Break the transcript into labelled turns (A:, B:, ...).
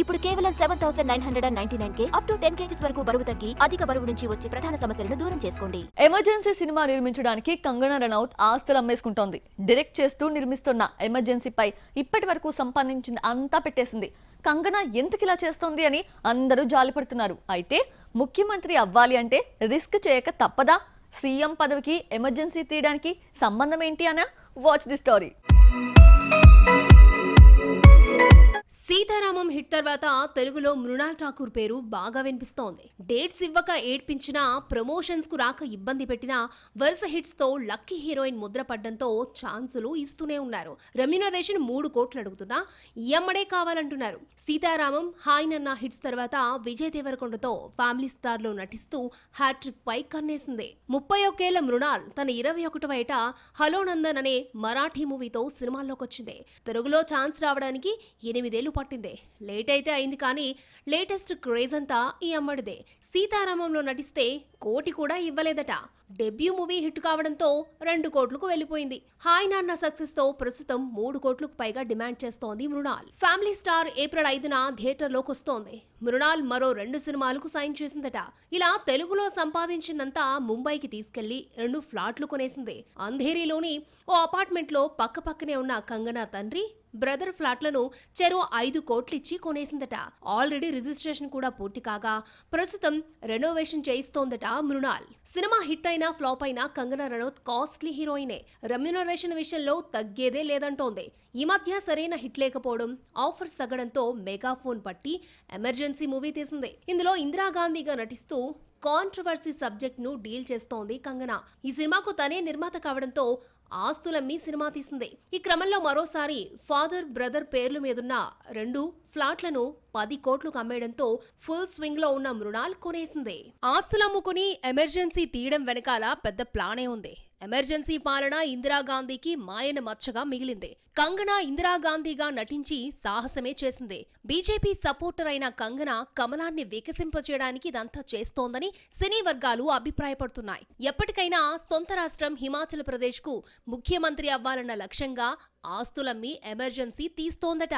A: ఇప్పుడు కేవలం 7,999K up to 10 kgs వరకు బరువు తగ్గి అధిక బరువు నుంచి వచ్చే ప్రధాన సమస్యలను దూరం చేసుకోండి.
B: ఎమర్జెన్సీ సినిమా నిర్మించడానికి కంగనా రనౌత్ ఆస్తులు అమ్మేసుకుంటోంది. డైరెక్ట్ చేస్తూ నిర్మిస్తున్న ఎమర్జెన్సీపై ఇప్పటి వరకు సంపాదించింది అంతా పెట్టేసింది. కంగనా ఎందుకు ఇలా చేస్తోంది అని అందరూ జాలిపడుతున్నారు. అయితే ముఖ్యమంత్రి అవ్వాలి అంటే రిస్క్ చేయక తప్పదా? సీఎం పదవికి ఎమర్జెన్సీ తీయడానికి సంబంధం ఏంటి అనా? Watch the story.
C: Sita Ramam hit తర్వాత తెలుగులో మృణాల్ ఠాకూర్ పేరు బాగా వినిపిస్తోంది. డేట్స్ ఇవ్వక ఏడ్పించినా, ప్రమోషన్స్ కు రాక ఇబ్బంది పెట్టినా వరుస హిట్స్ తో లక్కీ హీరోయిన్ ముద్ర పడ్డంతో ఛాన్సులు ఇస్తూనే ఉన్నారు. రెమ్యునరేషన్ 3 కోట్లు అడుగుతున్నా ఎమ్మడే కావాలంటున్నారు. సీతారామం, హాయ్ నన్న హిట్స్ తర్వాత విజయ్ దేవరకొండతో ఫ్యామిలీ స్టార్ లో నటిస్తూ హ్యాట్రిక్ పై కన్నేసింది. 31 ఏళ్ల మృణాల్ తన 21వ ఏట హలో నందన్ అనే మరాఠీ మూవీతో సినిమాల్లోకొచ్చింది. తెలుగులో ఛాన్స్ రావడానికి 8 ఏళ్లు పట్టిందే. లేట్ అయితే అయింది, కానీ లేటెస్ట్ క్రేజ్ అంతా ఈ అమ్మడిదే. సీతారామంలో నటిస్తే 1 కోటి కూడా ఇవ్వలేదట. డెబ్యూ మూవీ హిట్ కావడంతో 2 కోట్లకు వెళ్లిపోయింది. హాయ్ నాన్న సక్సెస్ తో ప్రస్తుతం 3 కోట్లకు పైగా డిమాండ్ చేస్తోంది మృణాల్. ఫ్యామిలీ స్టార్ ఏప్రిల్ 5న థియేటర్లోకి వస్తోంది. మృణాల్ మరో 2 సినిమాలకు సైన్ చేసిందట. ఇలా తెలుగులో సంపాదించిందంతా ముంబైకి తీసుకెళ్లి 2 ఫ్లాట్లు కొనేసింది. అంధేరీలోని ఓ అపార్ట్మెంట్ లో పక్కపక్కనే ఉన్న కంగనా తండ్రి, బ్రదర్ ఫ్లాట్లను చెరో 5 కోట్లిచ్చి కొనేసిందట. ఆల్రెడీ రిజిస్ట్రేషన్ కూడా పూర్తి కాగా ప్రస్తుతం రెనోవేషన్ చేయిస్తోందట మృణాల్. సినిమా హిట్ అయినా ఫ్లాప్ అయినా కంగనా రనౌత్ కాస్ట్లీ హీరోయినే. రెమ్యునరేషన్ విషయంలో తగ్గేదే లేదంటోంది. ఈ మధ్య సరైన హిట్ లేకపోవడం, ఆఫర్స్ తగ్గడంతో మెగాఫోన్ పట్టి ఎమర్జెన్సీ మూవీ తీసింది. ఇందులో ఇందిరాగాంధీగా నటిస్తూ కాంట్రవర్సీ సబ్జెక్ట్ ను డీల్ చేస్తోంది కంగనా. ఈ సినిమాకు తనే నిర్మాత కావడంతో ఆస్తులమ్మి సినిమా తీసింది. ఈ క్రమంలో మరోసారి ఫాదర్, బ్రదర్ పేర్ల మీదున్న 2 ఫ్లాట్లను 10 కోట్లకు అమ్మేయడంతో ఫుల్ స్వింగ్ లో ఉన్న మృణాల్ కొనేసింది. ఆస్తులమ్ముకుని ఎమర్జెన్సీ తీయడం వెనకాల పెద్ద ప్లానే ఉంది. ఎమర్జెన్సీ పాలన ఇందిరాగాంధీకి మాయన మచ్చగా మిగిలింది. కంగనా ఇందిరాగాంధీగా నటించి సాహసమే చేసింది. బీజేపీ సపోర్టర్ అయిన కంగనా కమలాన్ని వికసింపచేయడానికి ఇదంతా చేస్తోందని సినీ వర్గాలు అభిప్రాయపడుతున్నాయి. ఎప్పటికైనా సొంత రాష్ట్రం హిమాచల్ ప్రదేశ్ కు ముఖ్యమంత్రి అవ్వాలన్న లక్ష్యంగా ఆస్తులమ్మి ఎమర్జెన్సీ తీస్తోందట.